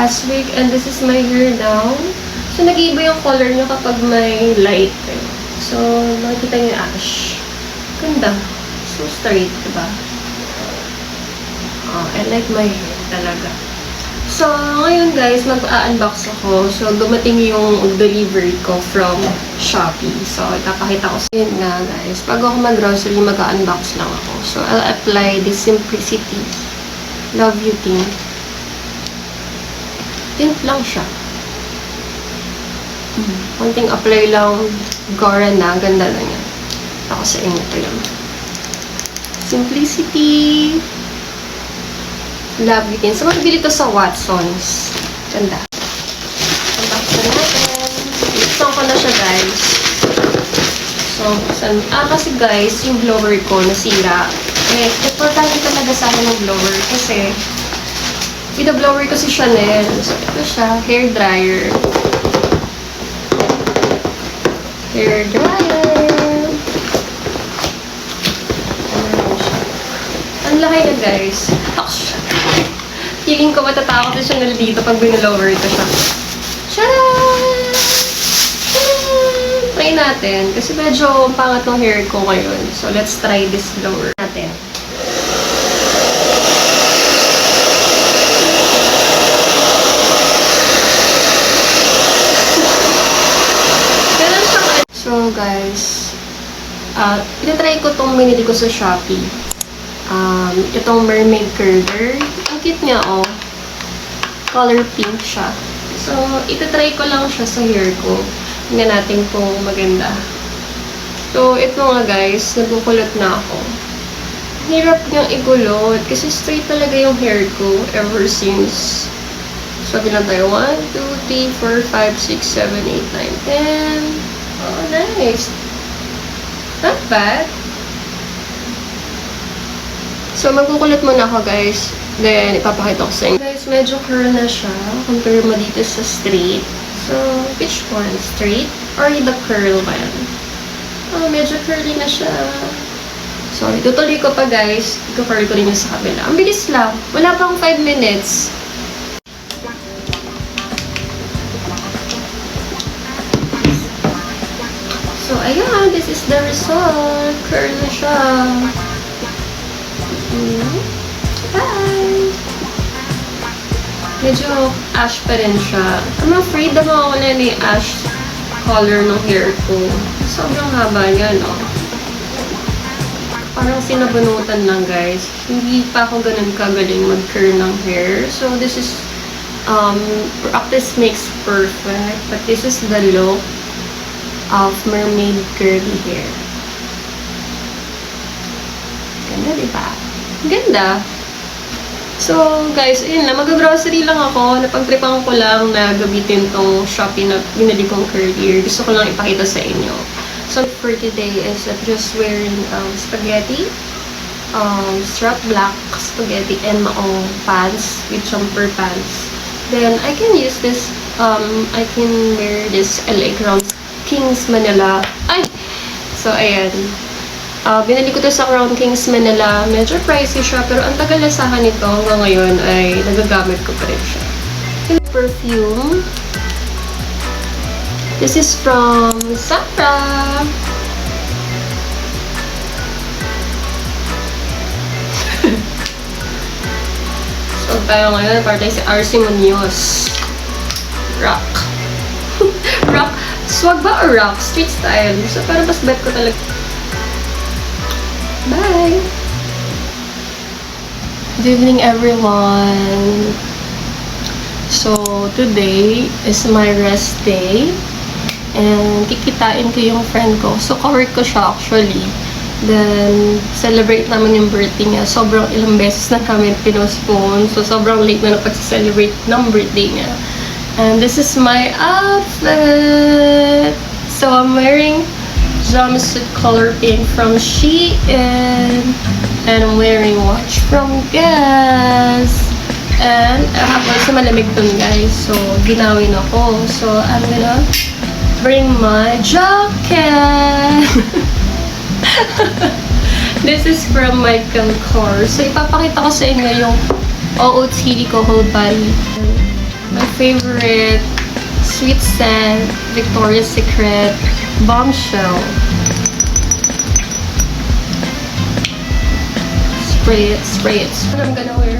last week and this is my hair now. So, nag-iiba yung color niya kapag may light. So, makikita niyo yung ash. Ganda. So straight, diba? Oh, I like my hair talaga. So, ngayon guys, mag-unbox ako. So, dumating yung delivery ko from Shopee. So, ipapakita ko sa inyo nga guys. Pag ako mag-grocery, mag-unbox lang ako. So, I'll apply the Simplicity Love You Tint. Tint lang siya. Konting apply lang. Gora na. Ganda na niya. Ako sa inyo ito lang. Simplicity Love You Tint. So, magbili to sa Watsons. Ganda. Unbox na natin. Buksan ko na siya, guys. So, kasi guys, yung blower ko nasira. Eh, importante talaga sa akin yung blower kasi binablower ko si Chanel. So, ito siya. Hair dryer. Hair dryer. Ang laki na guys. Feeling ko matatakot si Chanel dito pag binalower ko siya. Charan! Try natin. Kasi medyo pangat ng hair ko ngayon. So, let's try this blower natin. So, guys, tinatry ko itong binili ko sa Shopee. Itong mermaid curler. Ang cute niya, oh. Color pink siya. So, itatry ko lang siya sa hair ko. Tingnan natin kung maganda. So, ito nga, guys. Nagkukulot na ako. Hirap niyang igulot. Kasi straight talaga yung hair ko ever since. So, bilang tayo. 1, 2, 3, 4, 5, 6, 7, 8, 9, 10. Oh, nice. Not bad. So, magkukulit muna ako, guys. Then, ipapakita ko sa inyo. Guys, medyo curl na siya. Compare mo dito sa straight. So, which one? Straight? Or the curl one? Oh, medyo curly na siya. So, itutuloy ko pa, guys. Iko-curl ko rin yung sa kabila. Ang bilis lang. Wala pang 5 minutes. So, ayan, this is the result. Curl na siya. Bye! Medyo ash pa rin siya. I'm afraid na mawawala na yung ash color ng hair ko. Sobrang haba niya, no? Parang sinabunutan lang, guys. Hindi pa ako ganun kagaling mag-curl ng hair. So, this is, practice makes perfect. But this is the look of mermaid curly hair. Ganda, diba? Ganda. So, guys, ayun lang. Mag-grocery lang ako. Napagtripan ko lang na gamitin tong Shopee na binili kong curly hair. Gusto ko lang ipakita sa inyo. So, for today is I'm just wearing spaghetti, strap black spaghetti and maong pants with jumper pants. Then, I can use this, I can wear this LA Crown Kings Manila. Ay! So, ayan. Binili ko to sa Crown Kings Manila. Medyo pricey siya, pero ang tagal na sa akin ito hanggang ngayon ay nagagamit ko pa rin siya. Yung perfume. This is from Zara. So, tayo ngayon, parang si RC Munoz. Rock. Rock. Swag ba or rock? Street style. So, parang mas bet ko talaga. Bye! Good evening, everyone. So, today is my rest day. And, kikitain ko yung friend ko. So, kawork ko siya actually. Then, celebrate naman yung birthday niya. Sobrang ilang beses na namin pinospone. So, sobrang late na napag-celebrate ng birthday niya. And this is my outfit. So, I'm wearing jumpsuit color pink from Shein. And I'm wearing watch from Guess. And, also malamig dun, guys. So, ginawin ako. So, I'm gonna bring my jacket. This is from Michael Kors. So, ipapakita ko sa inyo yung OOTD ko whole body. My favorite sweet scent Victoria's Secret Bombshell. Spray it, spray it. And I'm gonna wear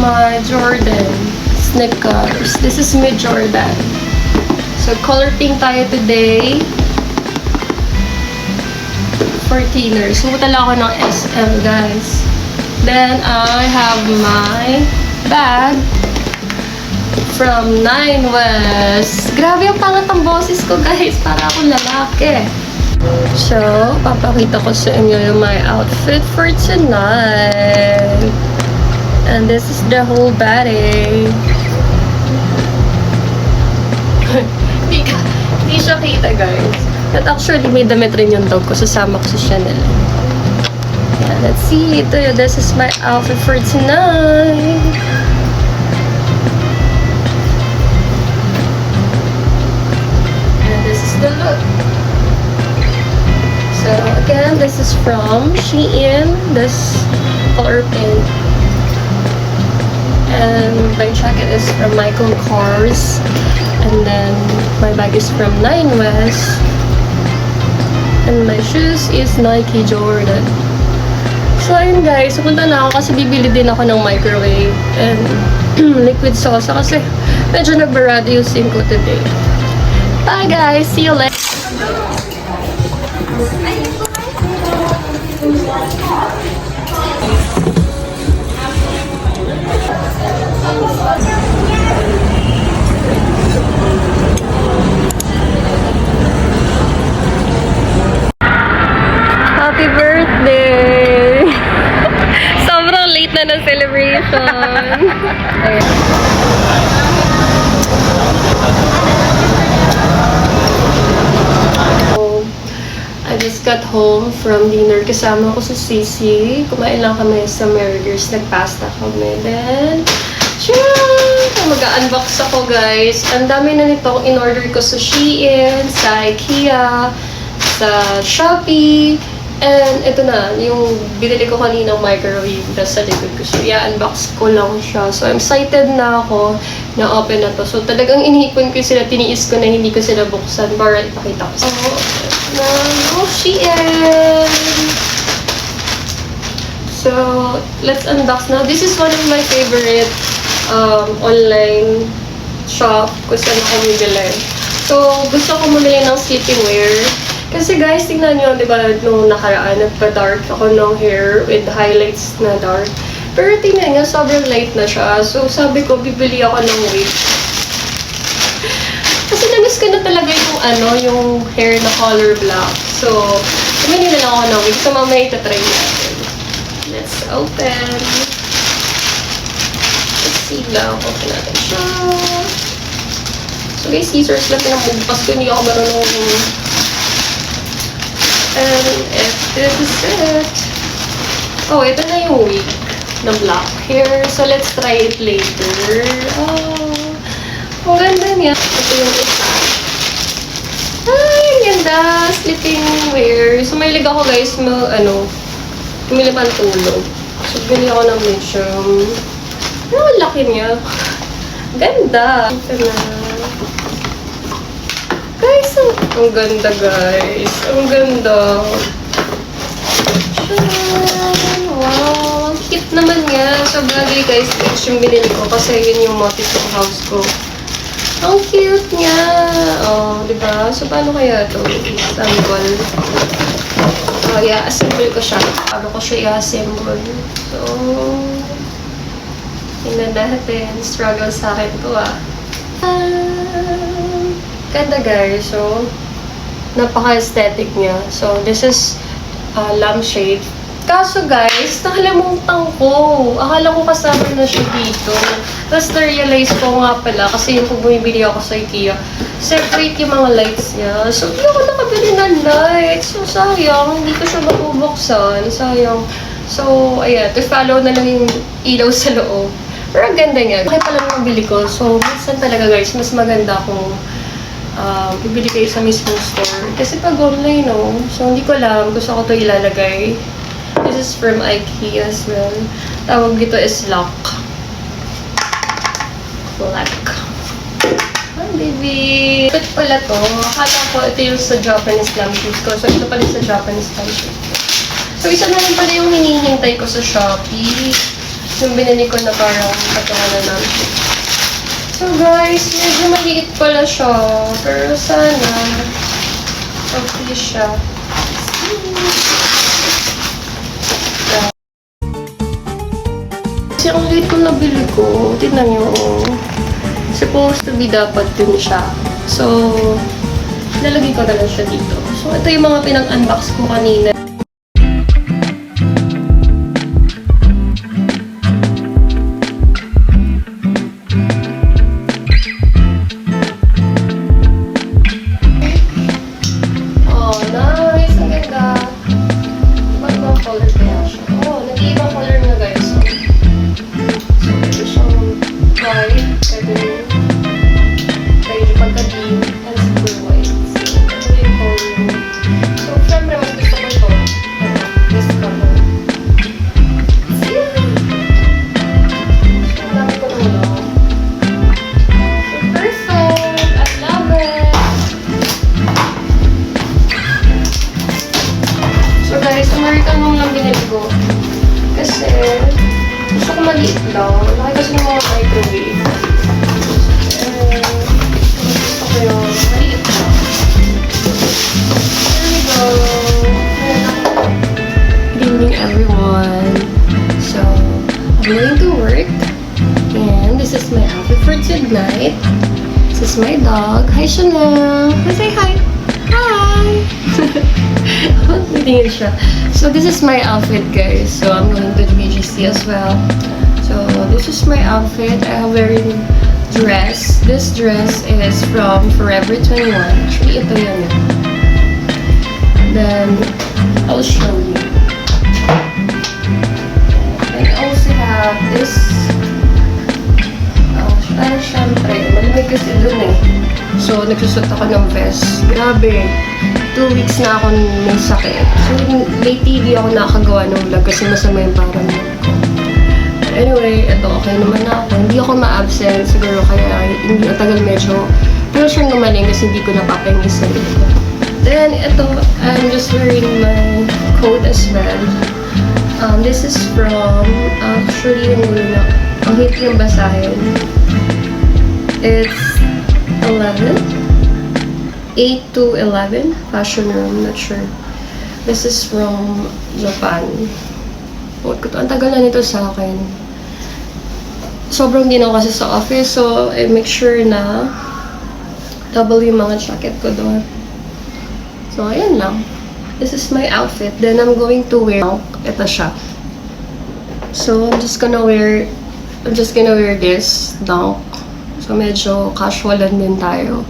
my Jordan sneakers. This is mid Jordan. So color pink tayo today. For teeners. Sumunta lang ako ng SM, guys. Then I have my bag from Nine West. Grabe ang pangat ang boses ko, guys. Para akong lalaki. So, papakita ko sa inyo yung my outfit for tonight. And this is the whole body. Hindi siya kita, guys. But actually, may damit rin yung dog ko. Sasama ko sa Chanel. Yeah, let's see. This is my outfit for tonight. And this is the look. So, again, this is from Shein. This color pink. And my jacket is from Michael Kors. And then, my bag is from Nine West. And my shoes is Nike Jordan. So, ayun guys. Pupunta na ako kasi bibili din ako ng microwave. And liquid sauce kasi medyo nagbarado yung sink ko today. Bye guys! See you later! Happy birthday! Sobrang late na ng celebration. Ayan. I just got home from dinner. Kasama ko si Sisi. Kumain lang kami sa Mergers. Nagpasta kami. Then, mag-unbox ako, guys. Ang dami na nito in-order ko sa Shein, sa IKEA, sa Shopee. And ito na, yung binili ko kaninang microwave na sa likod ko. So, i-unbox ko lang siya. So, I'm excited na ako na open na to. So, talagang inihipon ko sila, tiniis ko na hindi ko sila buksan para ipakita ko. So, Shein! So, let's unbox now. This is one of my favorite online shop kung saan ako bibili. So, gusto ko bumili ng sleeping wear. Kasi guys, tingnan nyo, di ba, nung nakaraan, nagpa-dark ako ng hair with highlights na dark. Pero tingnan nyo, sobrang light na siya. So, sabi ko, bibili ako ng wig. Kasi namiss ko na talaga yung hair na color black. So, bumili na lang ako ng wig. So, mamaya itatry natin. Let's open. Let's see lang. Open natin siya. So, guys, scissors lang pinamugpas ko. Hindi ako marunong. And this is it. Oh, ito na yung wig na black hair. So, let's try it later. Oh, ang ganda niya. Ito yung isa. Ay, ang ganda. Sleeping wear. So, mahilig ako guys, pumili pa ang tulog. So, bili ako ng medium. Ang laki niya. Ganda. Ito na. Guys, ang ganda guys. Ang ganda. Wow, ang cute naman niya. So, bagay guys, ito yung binili ko kasi yun yung motif ng house ko. Ang cute niya. Oh, diba? So, paano kaya ito? Assemble. Oh, yeah, assemble ko siya. Paano ko siya i-assemble? So, tingnan natin. Struggle sa akin to Ganda guys. So, napaka-aesthetic niya. So, this is lampshade. Kaso guys, nakalimutan ko. Akala ko kasama na siya dito. Tapos na-realize ko nga pala, kasi yung bumibili ako sa IKEA, separate yung mga lights niya. So, hindi ako nakabili ng lights. So, sayang. Hindi ko siya mabubuksan. Sayang. So, ayan. To-follow na lang yung ilaw sa loob. Pero ang ganda niya. Bakit pala yung mabili ko? So, minsan talaga guys, mas maganda kung bibili kayo sa mismong store. Kasi pag online, so hindi ko alam. Gusto ko to ilalagay. This is from IKEA as well. Tawag dito is lock. black. Hi, baby! Ito pala to. Akala ko ito yung sa Japanese lampshade ko. So, ito pala sa Japanese lampshade ko. So, isa na rin pala yung hinihintay ko sa Shopee. Yung binili ko na parang patungan na lampshade. So, guys, medyo maliit pala siya. Pero sana, okay siya. Kasi ang liit ko nabili ko, tignan nyo. Supposed to be dapat dun siya. So, lalagay ko na lang siya dito. So, ito yung mga pinag-unbox ko kanina. Oh, nice! Ang ganda! Ibang color kaya siya. Oh, nag-iibang color na guys. So, ito siyang white, ebony, medyo pagka-dim, and super white. So, ito yung color. So, syempre, mas gusto ko ito. Ito, this color. See? So, dami ko lang ito. So, perfect! I love it! So, guys, American mong lang binili ko. Kasi, gusto ko maliit lang. Laki kasi ng mga microwave. Gusto ko yung maliit lang. There we go. Good evening, everyone. So, I'm going to work. And this is my outfit for tonight. This is my dog. Hi, Chanel. Say hi. Hi! Tingin siya. So, this is my outfit, guys. So, I'm going to the BGC as well. So, this is my outfit. I am wearing dress. This dress is from Forever 21. Actually, ito yun. Then, I'll show you. And I also have this. Parang syempre, malamig kasi dun eh. So, nagsusot ako ng vest. Grabe. 2 weeks na ako may sakit. So, lately, di ako nakagawa ng vlog kasi masama yung paramdam ko. But anyway, ito, okay naman ako. Hindi ako ma-absent. Siguro kaya hindi tagal medyo. Pero siyang gumaling kasi hindi ko napapahingi sa sarili ko. Then, ito, I'm just wearing my coat as well. This is from, actually, yung gulo na, ang hit yung basahin. It's 11. 8 to 11 fashion room, not sure. This is from Japan. Ang tagal na nito sa akin. Sobrang ginaw kasi sa office, so I make sure na double yung mga jacket ko doon. So, ayan lang. This is my outfit. Then, I'm going to wear, ito siya. So, I'm just gonna wear this, dunk. So, medyo casualan din tayo.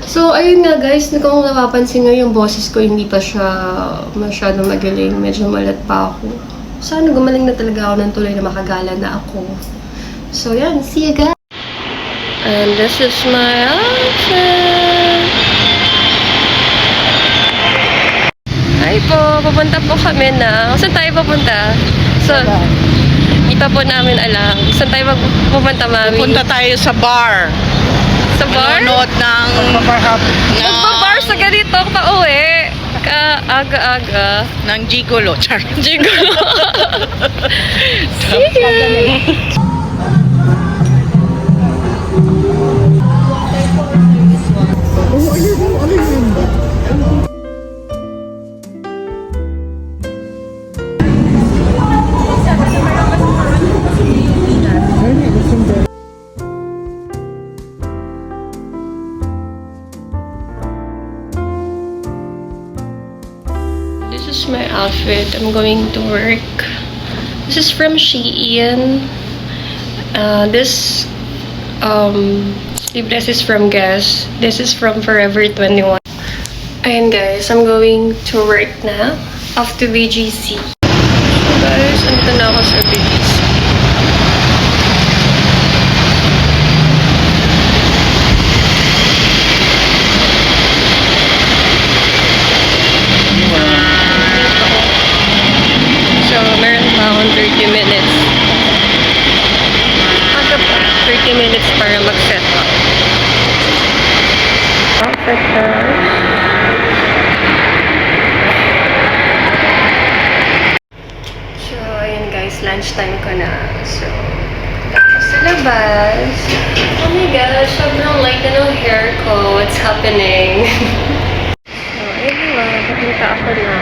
So, ayun nga guys, kung napapansin nyo yung boses ko, hindi pa siya masyado magaling. Medyo malat pa ako. Sana gumaling na talaga ako ng tuloy na makagala na ako. So, yan. See you guys! And this is my outfit! Hi po! Pupunta po kami na... Saan tayo pupunta? So, hindi pa po namin alam. Saan tayo pupunta, Mami? Punta tayo sa bar. Sa bar? Manonood ng... Magpa-bar sa ganito pa uwi. Ka-aga-aga. ng gigolo. Char. Gigolo. Sige. This is my outfit. I'm going to work. This is from Shein. This sleeve dress is from Guess. This is from Forever 21. Ayan guys, I'm going to work na. Off to BGC. So guys, andito na ako sa BGC. So, meron pa akong 30 minutes. Aga pa, 30 minutes para So, ayun guys, lunchtime ko na. So, ako sa labas. Oh my gosh, sobrang light na ng hair ko. What's happening? So, ayun nga, papunta ako na.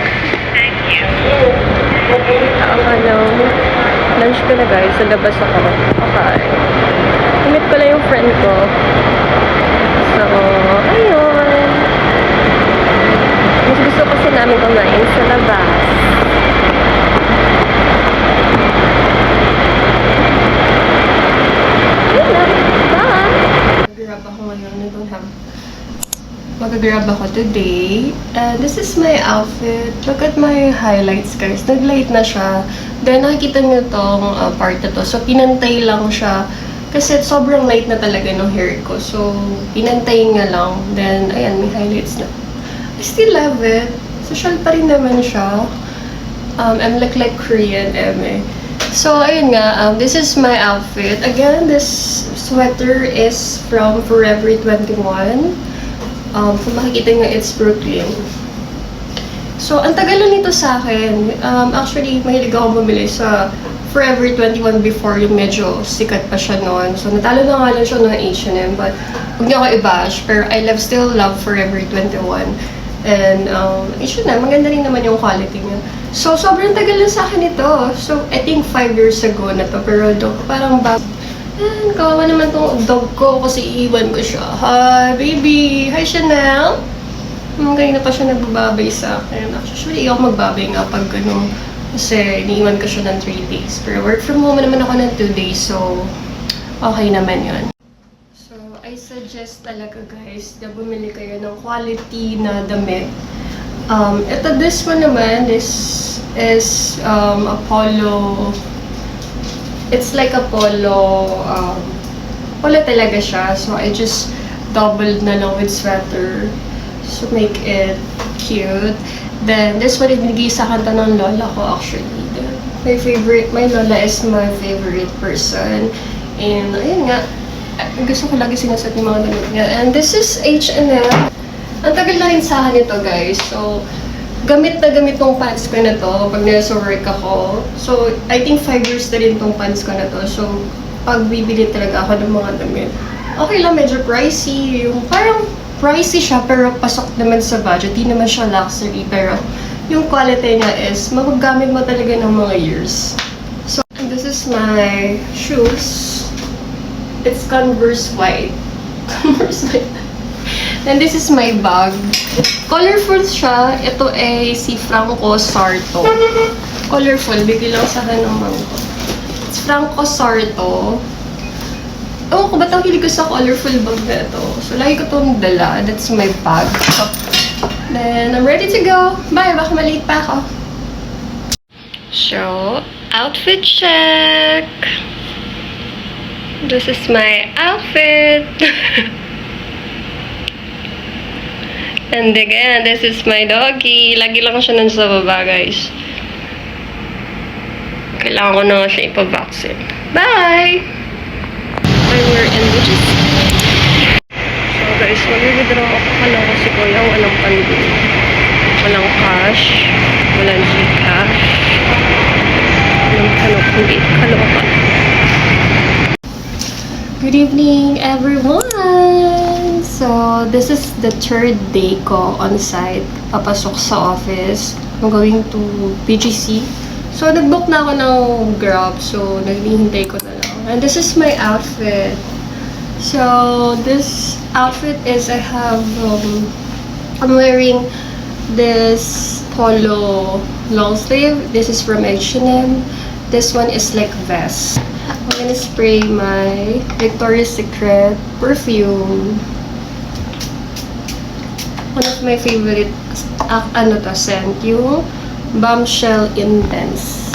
Papunta ako ng lunch ko na guys. Sa labas ako. Okay. Meet ko lang yung friend ko. So, ayun. Mas gusto kasi namin kumain sa labas. Mag-grab ako ngayon. I don't have... Mag-grab ako today. This is my outfit. Look at my highlights, guys. Nag-light na siya. Then, nakikita niyo tong part na to. So, pinantay lang siya. Kasi sobrang light na talaga ng hair ko. So, pinantay nga lang. Then, ayan, may highlights na. I still love it. Social pa rin naman siya. I'm like Korean, eme. So, ayun nga, this is my outfit. Again, this sweater is from Forever 21. Kung makikita nyo, it's Brooklyn. So, ang tagal na nito sa akin. Actually, mahilig ako bumili sa Forever 21 before, yung medyo sikat pa siya noon. So, natalo na nga lang siya ng H&M. But, huwag niyo ako i-bash. Pero still love Forever 21. And, H&M, maganda rin naman yung quality niya. So, sobrang tagal na sa akin ito. So, I think 5 years ago na to. Pero, parang bago. Yan, kawawa naman tong dog ko kasi iiwan ko siya. Hi, baby! Hi, Chanel! Kanina pa siya nagbababay sa akin. Actually, ako magbabay nga pag kasi iniiwan ko siya ng 3 days. Pero work from home naman ako ng 2 days. So, okay naman yun. So, I suggest talaga guys na bumili kayo ng quality na damit. This one naman, this is Apollo. It's like a polo talaga siya. So, I just doubled na lang with sweater. So, make it cute. Then, this one, ibigay sa kanta ng lola ko actually. My lola is my favorite person. And, ayun nga, gusto ko lagi sinasat yung mga damit niya. And this is H&M. Ang tagal na rin sa akin ito, guys. So, gamit na gamit tong pants ko na to pag nasa work ako. So, I think 5 years na rin tong pants ko na to. So, pag bibili talaga ako ng mga damit. Okay lang, medyo pricey. Yung parang pricey siya, pero pasok naman sa budget. Di naman siya luxury, pero yung quality niya is magagamit mo talaga ng mga years. So, this is my shoes. It's Converse white. Converse white. And this is my bag. Colorful siya. Ito ay si Franco Sarto. Colorful. Bigay lang sa akin ng mangko. It's Franco Sarto. Ewan ko, ba't ang hilig ko sa colorful bag na ito? So, lagi ko itong dala. That's my bag. Then, I'm ready to go. Bye! Baka maliit pa ako. So, outfit check! This is my outfit! And again, this is my doggy. Lagi lang siya nasa baba, guys. Kailangan ko na nga siya ipa-vaccine. Bye! And we're in BGC. So, guys, mag-withdraw ako. Kala ko si Kuya, walang pandun. Walang cash. Walang Gcash. Walang hindi kaloka. Good evening, everyone! So, this is the 3rd day ko on site. Papasok sa office. I'm going to BGC. So, nag-book na ako ng Grab. So, naghihintay ko na lang. And this is my outfit. So, this outfit is I'm wearing this polo long sleeve. This is from H&M. This one is like vest. I'm gonna spray my Victoria's Secret perfume. One of my favorite, scent, yung Bombshell Intense.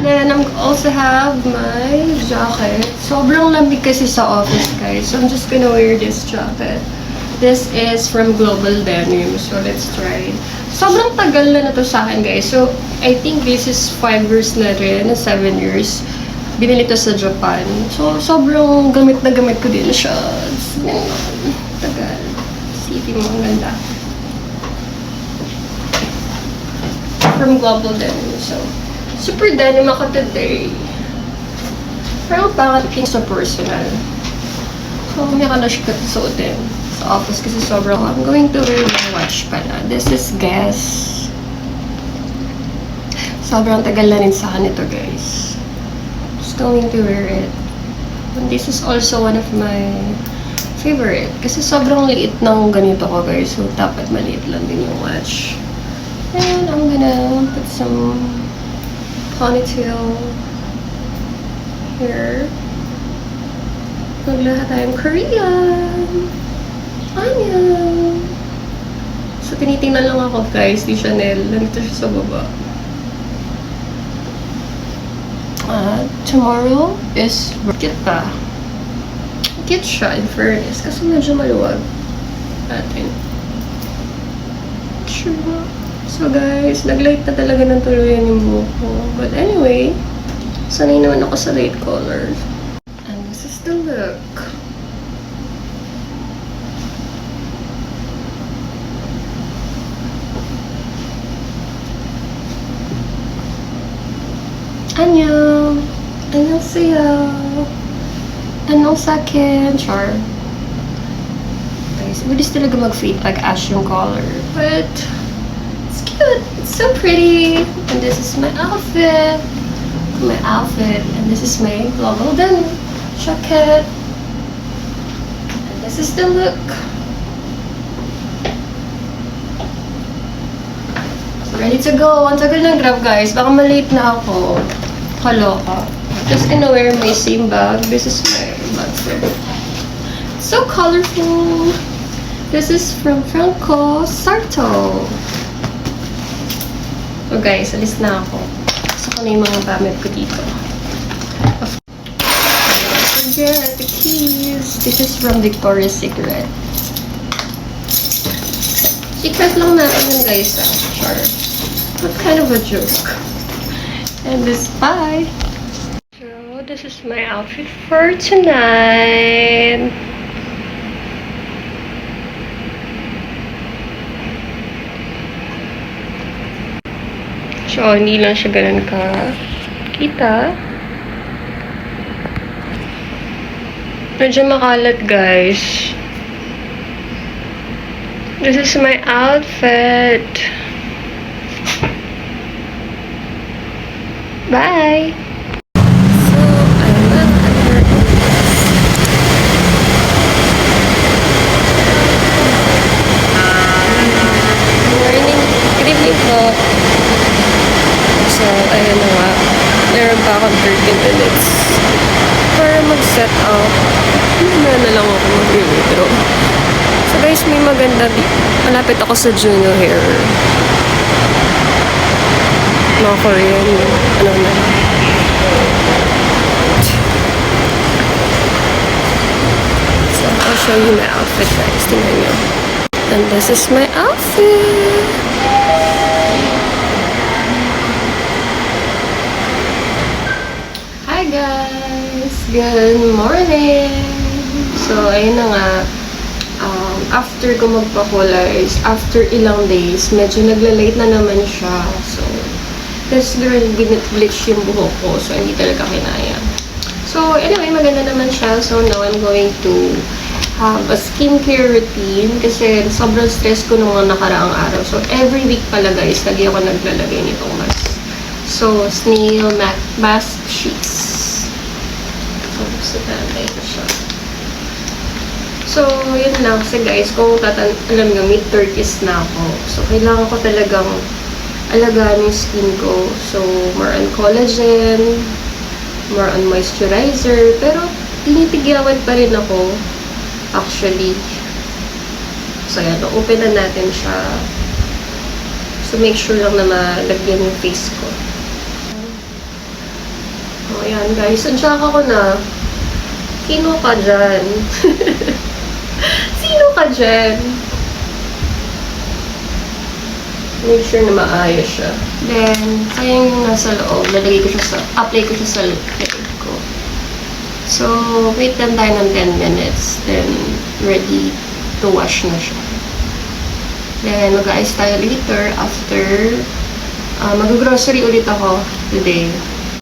Then, I also have my jacket. Sobrang lamig kasi sa office, guys. So, I'm just gonna wear this jacket. This is from Global Denim. So, let's try it. Sobrang tagal na to sa akin, guys. So, I think this is 5 years na rin, 7 years. Binili to sa Japan. So, sobrang gamit na gamit ko din siya. Ganun. Tagal. City mo, ang ganda. From Global Denim. So, super denim ako today. Pero pangat king sa personal. So, may ka na siya suotin sa office kasi sobrang I'm going to wear my watch pala. This is Guess. Sobrang tagal na rin sa akin ito, guys. Just going to wear it. And this is also one of my favorite. Kasi sobrang liit ng ganito ko, guys. So, dapat maliit lang din yung watch. And I'm gonna put some ponytail here. Maglahat tayong Korean. Annyeong. So, tinitingnan lang ako, guys, ni Chanel. Nandito siya sa baba. Tomorrow is cute pa. Cute siya, in fairness. Kasi medyo maluwag natin. Sure. So, guys, naglight na talaga ng tuluyan yung buhok ko. But anyway, sanay naman ako sa light colors. And this is the look. Annyeong! Annyeonghaseyo! Anong sakin? Char. Guys, bilis talaga mag-fade pag ash yung color. But, it's cute! It's so pretty! And this is my outfit. My outfit. And this is my global denim jacket. And this is the look. Ready to go. Ang tagal ng grab, guys. Baka malate na ako. Kaloka. Just gonna wear my same bag. This is my bag. So colorful. This is from Franco Sarto. So guys, alis na ako. Gusto ko na yung mga gamit ko dito. Forget the keys. This is from Victoria's Secret. Secret lang natin yun, guys. Sure. What kind of a joke? And this bye. So this is my outfit for tonight. So hindi lang siya ganun ka kita. Medyo makalat, guys. This is my outfit. Bye! So, I'm back at morning. Good evening po. So, ayun na nga. Meron pa akong 30 minutes para mag-set up. Na lang ako mag-withdraw. So guys, may maganda malapit ako sa Juno Hair. Mga Korean, ano na. So, I'll show you my outfit, guys. Tingnan nyo. And this is my outfit. Hi, guys! Good morning! So, ayun na nga. After ko magpa-color is after ilang days, medyo nagla-late na naman siya. So, kasi binit-bleach yung buhok ko. So, hindi talaga kinaya. So, anyway, maganda naman siya. So, now I'm going to have a skincare routine kasi sobrang stress ko nung mga nakaraang araw. So, every week pala, guys, lagi ako naglalagay nitong mask. So, Snail Mask Sheets. So, gusto natin siya. So, yun lang. Kasi guys, kung alam nyo, mid-30s na ako. So, kailangan ko talagang alagaan yung skin ko. So, more on collagen, more on moisturizer. Pero, tinitigyawan pa rin ako. Actually. So, yan. Open na natin siya. So, make sure lang na malagyan yung face ko. O, yan guys. Andiyan ako na. Sino ka dyan? Sino ka dyan? Make sure na maayos siya. Then, sayang yung nasa loob. Lalagay ko siya sa, apply ko siya sa leg ko. So, wait lang tayo ng 10 minutes. Then, ready to wash na siya. Then, mag-ayos tayo later after mag-grocery ulit ako today.